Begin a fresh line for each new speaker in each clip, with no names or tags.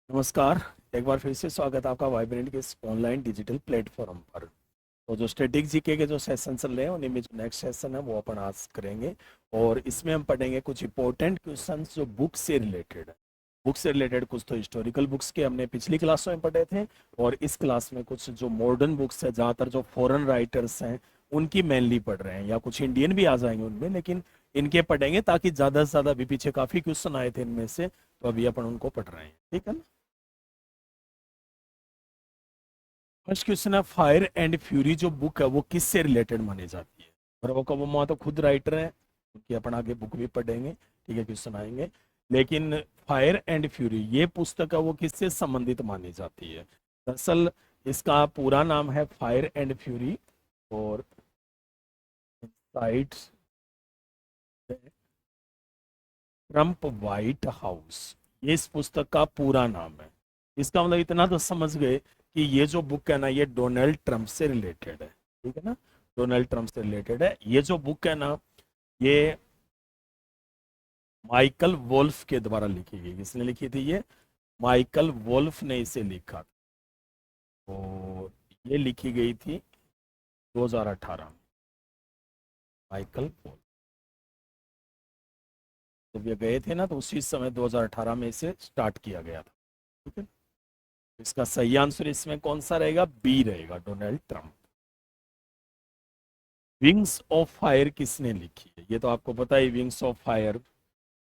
नमस्कार। एक बार फिर से स्वागत है आपका वाइब्रेंट के इस ऑनलाइन डिजिटल प्लेटफॉर्म पर। तो जो स्टैटिक जीके के जो सेशन चल रहे हैं उन्हीं में जो नेक्स्ट सेशन है वो अपन आज करेंगे। और इसमें हम पढ़ेंगे कुछ इंपॉर्टेंट क्वेश्चंस जो बुक से रिलेटेड है। बुक से रिलेटेड कुछ तो हिस्टोरिकल बुक्स के हमने पिछली क्लासों में पढ़े थे, और इस क्लास में कुछ जो मॉडर्न बुक्स है, ज़्यादातर जो फॉरेन राइटर्स हैं उनकी मेनली पढ़ रहे हैं, या कुछ इंडियन भी आ जाएंगे उनमें, लेकिन इनके पढ़ेंगे ताकि ज़्यादा से ज़्यादा, अभी पीछे काफ़ी क्वेश्चन आए थे इनमें से, तो अभी अपन उनको पढ़ रहे हैं, ठीक है ना। फर्स्ट क्वेश्चन है, फायर एंड फ्यूरी जो बुक है वो किससे रिलेटेड मानी जाती है। और वो कबूमा तो खुद राइटर है, उनकी अपन आगे बुक भी पढ़ेंगे, ठीक है, क्वेश्चन आएंगे। लेकिन फायर एंड फ्यूरी ये पुस्तक है वो किससे संबंधित मानी जाती है। दरअसल इसका पूरा नाम है फायर एंड फ्यूरी और साइट्स ट्रम्प व्हाइट हाउस, ये इस पुस्तक का पूरा नाम है। इसका मतलब इतना तो समझ गए कि ये जो बुक है ना ये डोनाल्ड ट्रंप से रिलेटेड है, ठीक है ना। डोनाल्ड ट्रंप से रिलेटेड है ये जो बुक है ना, ये माइकल वोल्फ के द्वारा लिखी गई। किसने लिखी थी ये? माइकल वोल्फ ने इसे लिखा था, और ये लिखी गई थी 2018 में। माइकल वोल्फ जब ये गए थे ना तो उसी समय 2018 में इसे स्टार्ट किया गया था, ठीक है। इसका सही आंसर इसमें कौन सा रहेगा? बी रहेगा, Donald Trump. Wings of fire किसने लिखी है? ये तो आपको पता है, wings of fire.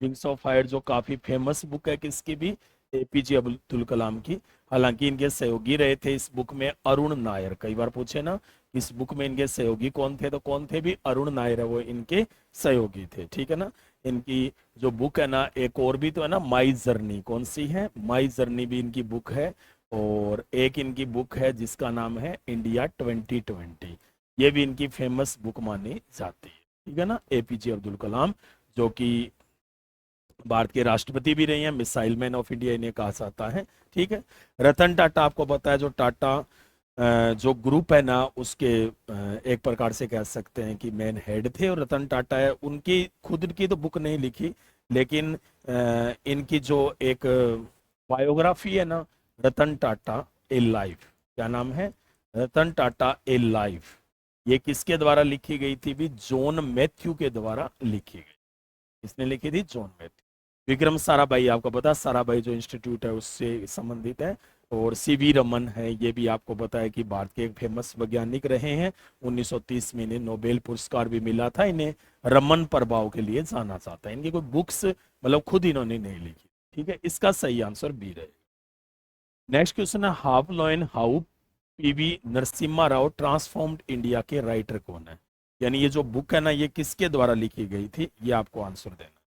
Wings of fire जो काफी फेमस बुक है, किसकी भी? एपीजे अब्दुल कलाम की। हालांकि इनके सहयोगी रहे थे इस बुक में अरुण नायर। कई बार पूछे ना इस बुक में इनके सहयोगी कौन थे, तो कौन थे? भी अरुण नायर है वो इनके सहयोगी थे, ठीक है ना। इनकी जो बुक है ना, एक और भी तो है ना, माई जर्नी। कौन सी है? माई जर्नी भी इनकी बुक है। और एक इनकी बुक है जिसका नाम है इंडिया 2020, ये भी इनकी फेमस बुक मानी जाती है, ठीक है ना। एपीजे अब्दुल कलाम जो कि भारत के राष्ट्रपति भी रहे हैं, मिसाइल मैन ऑफ इंडिया इन्हें कहा जाता है, ठीक है। रतन टाटा आपको पता है, जो टाटा जो ग्रुप है ना उसके एक प्रकार से कह सकते हैं कि मेन हेड थे, और रतन टाटा है। उनकी खुद की तो बुक नहीं लिखी, लेकिन इनकी जो एक बायोग्राफी है ना, रतन टाटा ए लाइफ, क्या नाम है? रतन टाटा ए लाइफ। ये किसके द्वारा लिखी गई थी? भी जॉन मैथ्यू के द्वारा लिखी गई। किसने लिखी थी? John Matthew. विक्रम साराभाई आपको पता है, साराभाई जो इंस्टीट्यूट है उससे संबंधित है। और सीवी रमन है, ये भी आपको पता है कि भारत के एक फेमस वैज्ञानिक रहे हैं। 1930 में इन्हें नोबेल पुरस्कार भी मिला था। इन्हें रमन प्रभाव के लिए जाना जाता है। इनकी कोई बुक्स मतलब खुद इन्होंने नहीं लिखी, ठीक है। इसका सही आंसर बी रहे। नेक्स्ट क्वेश्चन है, how lion how PV Narasimha Rao transformed India के राइटर कौन है? यानी ये जो बुक है ना ये किसके द्वारा लिखी गई थी, ये आपको आंसर देना।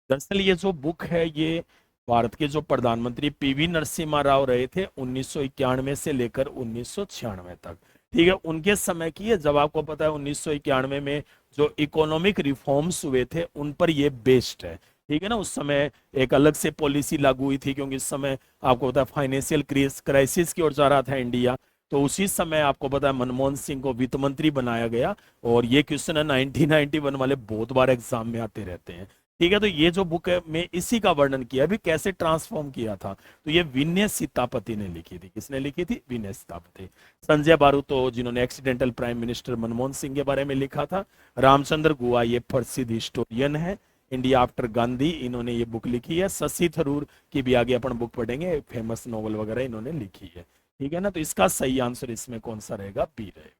दरअसल ये जो बुक है ये भारत के जो प्रधानमंत्री पीवी नरसिम्हा राव रहे थे 1991 से लेकर 1996 तक, ठीक है, उनके समय की है। जब आपको पता है 1991 में जो इकोनॉमिक रिफॉर्म्स हुए थे उन पर ये बेस्ड है, ठीक है ना। उस समय एक अलग से पॉलिसी लागू हुई थी, क्योंकि इस समय आपको पता है फाइनेंशियल क्राइसिस की ओर जा रहा था इंडिया। तो उसी समय आपको पता है मनमोहन सिंह को वित्त मंत्री बनाया गया। और ये क्वेश्चन है 1991 वाले बहुत बार एग्जाम में आते रहते हैं, ठीक है। तो ये जो बुक है में इसी का वर्णन किया भी कैसे ट्रांसफॉर्म किया था, तो ये विनय सीतापति ने लिखी थी। किसने लिखी थी? विनय सीतापति। संजय बारू तो जिन्होंने accidental prime minister Manmohan Singh के बारे में लिखा था। रामचंद्र गुहा ये प्रसिद्ध हिस्टोरियन है, इंडिया आफ्टर गांधी इन्होंने ये बुक लिखी है। शशि थरूर की भी आगे अपन बुक पढ़ेंगे, फेमस नॉवल वगैरह इन्होंने लिखी है, ठीक है ना। तो इसका सही आंसर इसमें कौन सा रहेगा? बी रहेगा।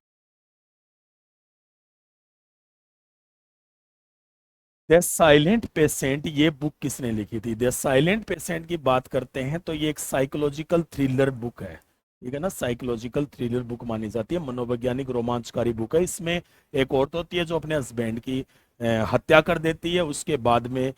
द साइलेंट पेशेंट ये बुक किसने लिखी थी? द साइलेंट पेशेंट की बात करते हैं तो ये एक साइकोलॉजिकल थ्रिलर बुक है, ठीक है ना। साइकोलॉजिकल थ्रिलर बुक मानी जाती है, मनोवैज्ञानिक रोमांचकारी बुक है। इसमें एक औरत होती है जो अपने हस्बैंड की हत्या कर देती है। उसके बाद में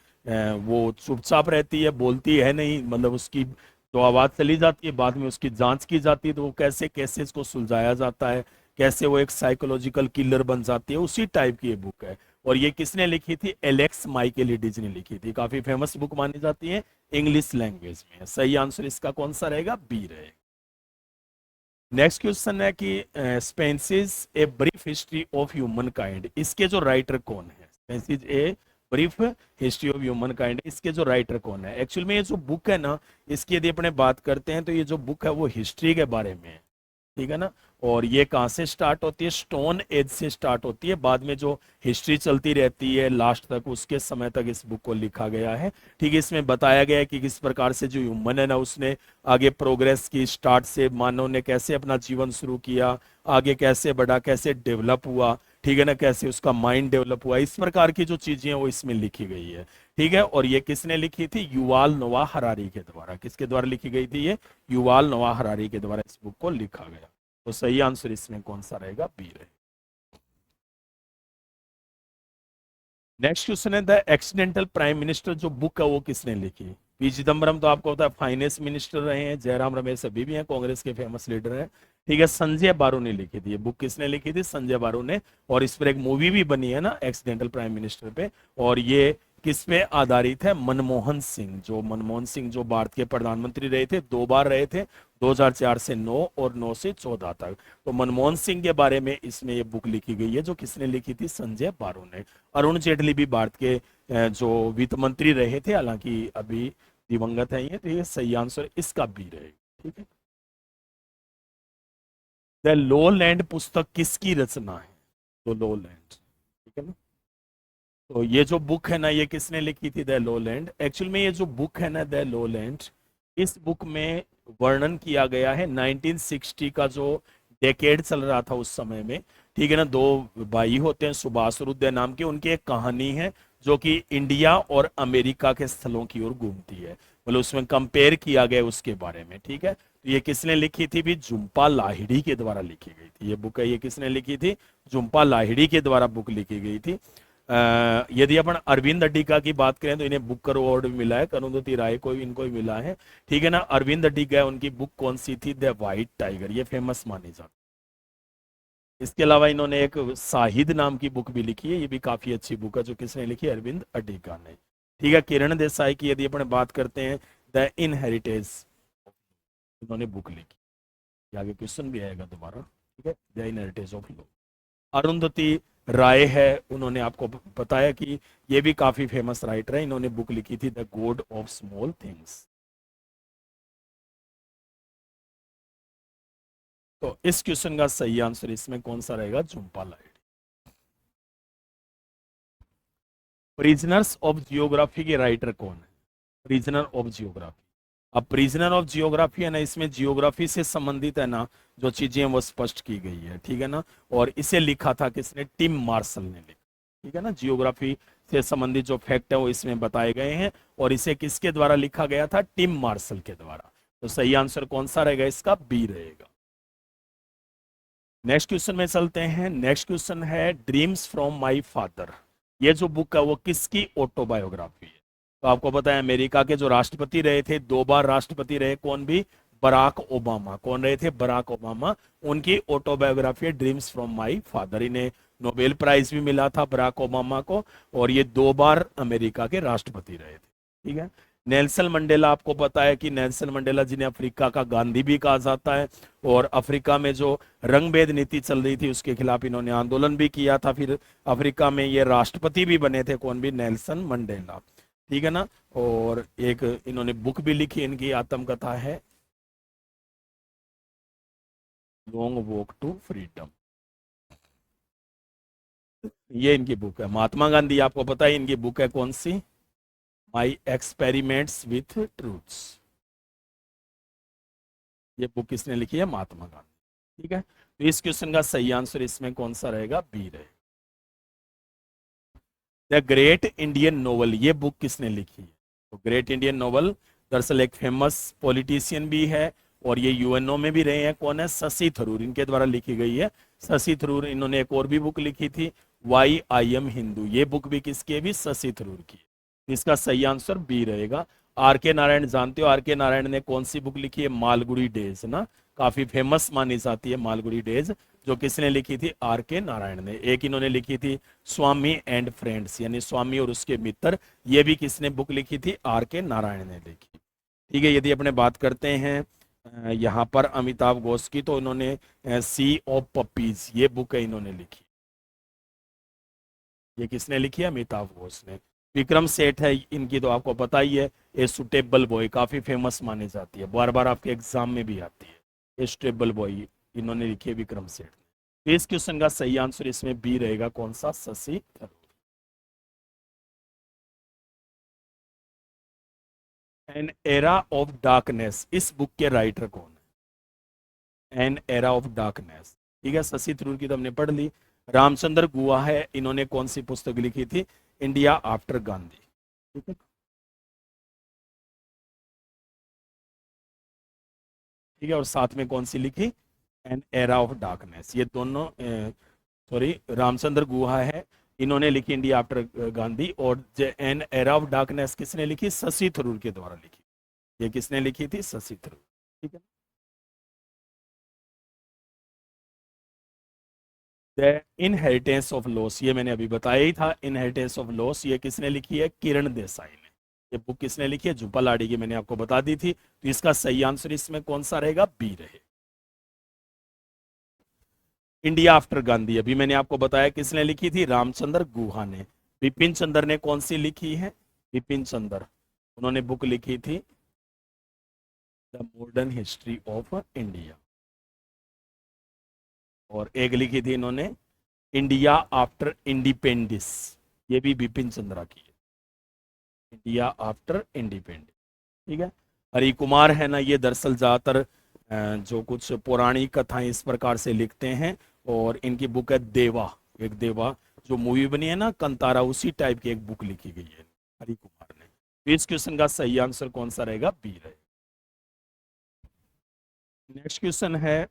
वो चुपचाप रहती है, बोलती है नहीं, मतलब उसकी तो आवाज चली जाती है। बाद में उसकी जांच की जाती है, तो वो कैसे कैसे इसको सुलझाया जाता है, कैसे वो एक साइकोलॉजिकल किलर बन जाती है, उसी टाइप की ये बुक है। और ये किसने लिखी थी? एलेक्स माइकेलिडीज ने लिखी थी। काफी फेमस बुक मानी जाती है, इंग्लिश लैंग्वेज में। सही आंसर इसका कौन सा रहेगा? बी रहेगा। नेक्स्ट क्वेश्चन है कि sapiens a brief history of human kind, इसके जो राइटर कौन है? Sapiens a brief history of human kind. इसके जो राइटर कौन है? एक्चुअल में ये जो बुक है ना, इसकी यदि अपने बात करते हैं तो ये जो बुक है वो हिस्ट्री के बारे में है, ठीक है ना। और ये कहाँ से स्टार्ट होती है? स्टोन एज से स्टार्ट होती है, बाद में जो हिस्ट्री चलती रहती है लास्ट तक, उसके समय तक इस बुक को लिखा गया है। ठीक है, इसमें बताया गया है कि किस प्रकार से जो ह्यूमन है ना, उसने आगे प्रोग्रेस की, स्टार्ट से मानव ने कैसे अपना जीवन शुरू किया, आगे कैसे बढ़ा, कैसे डेवलप हुआ, ठीक है ना, कैसे उसका माइंड डेवलप हुआ, इस प्रकार की जो चीजें हैं वो इसमें लिखी गई है। ठीक है, और ये किसने लिखी थी? युवाल नोआ हरारी के द्वारा। किसके द्वारा लिखी गई थी? ये युवाल नोआ हरारी के द्वारा इस बुक को लिखा गया। तो सही आंसर इसमें कौन सा रहेगा? बी रहेगा। नेक्स्ट क्वेश्चन है, द एक्सीडेंटल प्राइम मिनिस्टर जो बुक है वो किसने लिखी? पी चिदम्बरम तो आपको पता है फाइनेंस मिनिस्टर रहे हैं, जयराम रमेश अभी भी हैं, कांग्रेस के फेमस लीडर हैं। ठीक है, संजय बारू ने लिखी थी ये बुक। किसने लिखी थी? संजय बारू ने। और इस पर एक मूवी भी बनी है ना, एक्सीडेंटल प्राइम मिनिस्टर पे। और ये किस पे आधारित है? मनमोहन सिंह, जो मनमोहन सिंह जो भारत के प्रधानमंत्री रहे थे, 2 बार रहे थे, 2004 से 9 और 9 से 14 तक। तो मनमोहन सिंह के बारे में इसमें ये बुक लिखी गई है, जो किसने लिखी थी? संजय बारू ने। अरुण जेटली भी भारत के जो वित्त मंत्री रहे थे, हालांकि अभी दिवंगत है ये। तो ये सही आंसर इसका बी रहेगा। ठीक है, द लो लैंड पुस्तक किसकी रचना है? तो लो लैंड, ठीक है ना। तो ये जो बुक है ना, ये किसने लिखी थी? The low land. एक्चुअल में ये जो बुक है ना, द लो लैंड, इस बुक में वर्णन किया गया है 1960 का जो डेकेड चल रहा था उस समय में। ठीक है ना, 2 भाई होते हैं सुभाष और उदय नाम के, उनकी एक कहानी है जो कि इंडिया और अमेरिका के स्थलों की ओर घूमती है। मतलब उसमें कंपेयर किया गया उसके बारे में। ठीक है, तो ये किसने लिखी थी? भी झुम्पा लाहिड़ी के द्वारा लिखी गई थी ये बुक है। ये किसने लिखी थी? झुम्पा लाहिड़ी के द्वारा बुक लिखी गई थी। यदि अपन अरविंद अडिगा की बात करें तो इन्हें बुकर अवार्ड भी मिला है, अरुंधति राय को भी, इनको भी मिला है। ठीक है ना, अरविंद अडिगा, उनकी बुक कौन सी थी? द व्हाइट टाइगर, ये फेमस मानी जाती है। इसके अलावा इन्होंने एक शाहिद नाम की बुक भी लिखी है, ये भी काफी अच्छी बुक है, जो किसने लिखी? अरविंद अडिगा ने। ठीक है, किरण देसाई की यदि अपन बात करते हैं, द इनहेरिटेंस, इन्होंने बुक लिखी। ये आगे क्वेश्चन भी आएगा दोबारा। ठीक है, the inheritance of law. Arundhati Roy है, उन्होंने आपको बताया कि ये भी काफी फेमस राइटर है, इन्होंने बुक लिखी थी the God of small things. तो इस क्वेश्चन का सही आंसर इसमें कौन सा रहेगा? Jhumpa Lahiri. Prisoners of geography के राइटर कौन है? Prisoner of geography. अब प्रिजनर ऑफ जियोग्राफी है ना, इसमें जियोग्राफी से संबंधित है ना जो चीजें हैं वो स्पष्ट की गई है। ठीक है ना, और इसे लिखा था किसने? टिम मार्शल ने लिखा। ठीक है ना, जियोग्राफी से संबंधित जो फैक्ट है वो इसमें बताए गए हैं, और इसे किसके द्वारा लिखा गया था? टिम मार्शल के द्वारा। तो सही आंसर कौन सा रहेगा? इसका बी रहेगा। नेक्स्ट क्वेश्चन में चलते हैं। नेक्स्ट क्वेश्चन है, ड्रीम्स फ्रॉम माई फादर, ये जो बुक है वो किसकी ऑटोबायोग्राफी है? तो आपको पता है अमेरिका के जो राष्ट्रपति रहे थे, 2 बार राष्ट्रपति रहे, कौन भी? Barack Obama. कौन रहे थे? Barack Obama. उनकी ऑटोबायोग्राफी है ड्रीम्स फ्रॉम माई फादर। इन्हें नोबेल प्राइज भी मिला था बराक ओबामा को, और ये 2 बार अमेरिका के राष्ट्रपति रहे थे। ठीक है, नेल्सन मंडेला, आपको पता है कि नेल्सन मंडेला जिन्हें अफ्रीका का गांधी भी कहा जाता है, और अफ्रीका में जो रंगभेद नीति चल रही थी उसके खिलाफ इन्होंने आंदोलन भी किया था। फिर अफ्रीका में ये राष्ट्रपति भी बने थे, कौन भी? Nelson Mandela. ठीक है ना, और एक इन्होंने बुक भी लिखी, इनकी आत्मकथा है लॉन्ग वॉक टू फ्रीडम। ये इनकी बुक है। महात्मा गांधी, आपको पता है इनकी बुक है कौन सी? My experiments with truths. ये बुक किसने लिखी है? महात्मा गांधी। ठीक है, तो इस क्वेश्चन का सही आंसर इसमें कौन सा रहेगा? बी रहेगा। द ग्रेट इंडियन नोवेल, ये बुक किसने लिखी है? तो ग्रेट इंडियन नोवेल दरअसल एक फेमस पॉलिटिशियन भी है, और ये यूएनओ में भी रहे हैं। कौन है? शशि थरूर, इनके द्वारा लिखी गई है। शशि थरूर, इन्होंने एक और भी बुक लिखी थी, वाई आई एम हिंदू। ये बुक भी किसकी है? भी शशि थरूर की। इसका सही आंसर बी रहेगा। आर के नारायण जानते हो, आर के नारायण ने कौन सी बुक लिखी है? मालगुडी डेज ना, काफी फेमस मानी जाती है मालगुडी डेज, जो किसने लिखी थी? आर के नारायण ने। एक इन्होंने लिखी थी स्वामी एंड फ्रेंड्स, यानी स्वामी और उसके मित्र, ये भी किसने बुक लिखी थी? आर के नारायण ने लिखी। ठीक है, यदि अपने बात करते हैं यहाँ पर अमिताभ घोष की, तो इन्होंने सी ऑफ पपीज, ये बुक है इन्होंने लिखी। ये किसने लिखी है? अमिताभ घोष ने। विक्रम सेठ है, इनकी तो आपको पता ही है, ए सुटेबल बॉय काफी फेमस मानी जाती है, बार बार आपके एग्जाम में भी आती है, ए सुटेबल बॉय इन्होंने लिखी है विक्रम सेठ। तो इस क्वेश्चन का सही आंसर इसमें बी रहेगा, कौन सा, Shashi Tharoor. An era of darkness, इस बुक के राइटर कौन है? एन एरा ऑफ डार्कनेस, ठीक है, शशि थरूर की तो हमने पढ़ ली। रामचंद्र गुहा है, इन्होंने कौन सी पुस्तक लिखी थी? इंडिया आफ्टर गांधी, ठीक है। ठीक है, और साथ में कौन सी लिखी? एन एरा ऑफ डार्कनेस, ये दोनों, सॉरी, रामचंद्र गुहा है, इन्होंने लिखी इंडिया आफ्टर गांधी, और एन एरा ऑफ डार्कनेस किसने लिखी? शशि थरूर के द्वारा लिखी। ये किसने लिखी थी? शशि थरूर, ठीक है। द इनहेरिटेंस ऑफ लॉस, ये मैंने अभी बताया ही था, इनहेरिटेंस ऑफ लॉस ये किसने लिखी है? किरण देसाई ने। ये बुक किसने लिखी है? झुंपा लाहिड़ी की, मैंने आपको बता दी थी। तो इसका सही आंसर इसमें कौन सा रहेगा? बी रहे, इंडिया आफ्टर गांधी। अभी मैंने आपको बताया किसने लिखी थी? रामचंद्र गुहा ने। बिपिन चंद्र ने कौन सी लिखी है? बिपिन चंद्र, उन्होंने बुक लिखी थी the modern history of India, और एक लिखी थी इन्होंने इंडिया आफ्टर इंडिपेंडेंस, ये भी बिपिन चंद्रा की है, इंडिया आफ्टर इंडिपेंडेंस, ठीक है। हरि कुमार है ना, ये दरअसल ज्यादातर जो कुछ पौराणिक कथाएं इस प्रकार से लिखते हैं, और इनकी बुक है देवा, एक देवा जो मूवी बनी है ना कंतारा, उसी टाइप की एक बुक लिखी गई है हरि कुमार ने। तो इस क्वेश्चन का सही आंसर कौन सा रहेगा? बी रहेगा। नेक्स्ट क्वेश्चन है,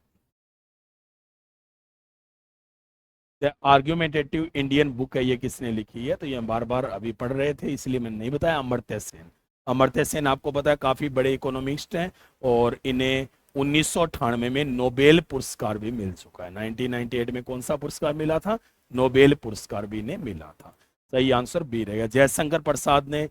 द आर्ग्यूमेंटेटिव इंडियन बुक है, ये किसने लिखी है? तो ये हम बार बार अभी पढ़ रहे थे, इसलिए मैंने नहीं बताया। अमर्त्य सेन। अमर्त्य सेन आपको पता है काफी बड़े इकोनॉमिस्ट हैं, और इन्हें 1998 में नोबेल पुरस्कार भी मिल चुका है। 1998 में कौन सा पुरस्कार मिला था? नोबेल पुरस्कार भी इन्हें मिला था। सही आंसर बी रहेगा। जयशंकर प्रसाद ने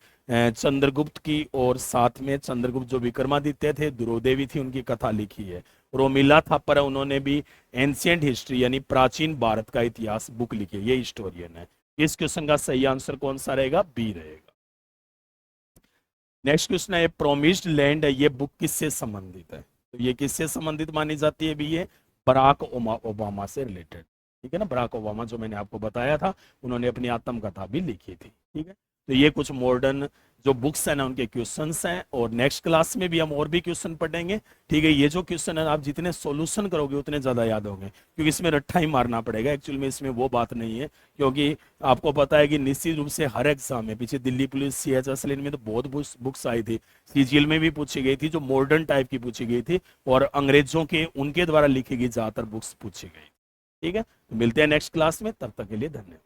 चंद्रगुप्त की, और साथ में चंद्रगुप्त जो विक्रमादित्य थे, द्रौदेवी थी, उनकी कथा लिखी है। रोमिला थापर उन्होंने भी एंशियंट हिस्ट्री यानी प्राचीन भारत का इतिहास बुक लिखी है, ये हिस्टोरियन है। इस क्वेश्चन का सही आंसर कौन सा रहेगा? बी रहेगा। नेक्स्ट क्वेश्चन है, प्रोमिस्ड लैंड है, ये बुक किससे संबंधित है? तो ये किससे संबंधित मानी जाती है भी? ये बराक ओबामा से रिलेटेड, ठीक है ना। बराक ओबामा जो मैंने आपको बताया था, उन्होंने अपनी आत्मकथा भी लिखी थी, ठीक है। तो ये कुछ मॉडर्न जो बुक्स हैं ना, उनके क्वेश्चंस हैं, और नेक्स्ट क्लास में भी हम और भी क्वेश्चन पढ़ेंगे, ठीक है। ये जो क्वेश्चन है आप जितने सॉल्यूशन करोगे उतने ज्यादा याद होंगे, क्योंकि इसमें रट्टा ही मारना पड़ेगा। एक्चुअली में इसमें वो बात नहीं है, क्योंकि आपको पता है कि निश्चित रूप से हर एग्जाम में, पीछे दिल्ली पुलिस, सीएचएसएल, इनमें तो बहुत बुक्स आई थी, सीजीएल में भी पूछी गई थी, जो मॉडर्न टाइप की पूछी गई थी, और अंग्रेजों के उनके द्वारा लिखी गई ज्यादातर बुक्स पूछी गई, ठीक है। तो मिलते हैं नेक्स्ट क्लास में, तब तक के लिए धन्यवाद।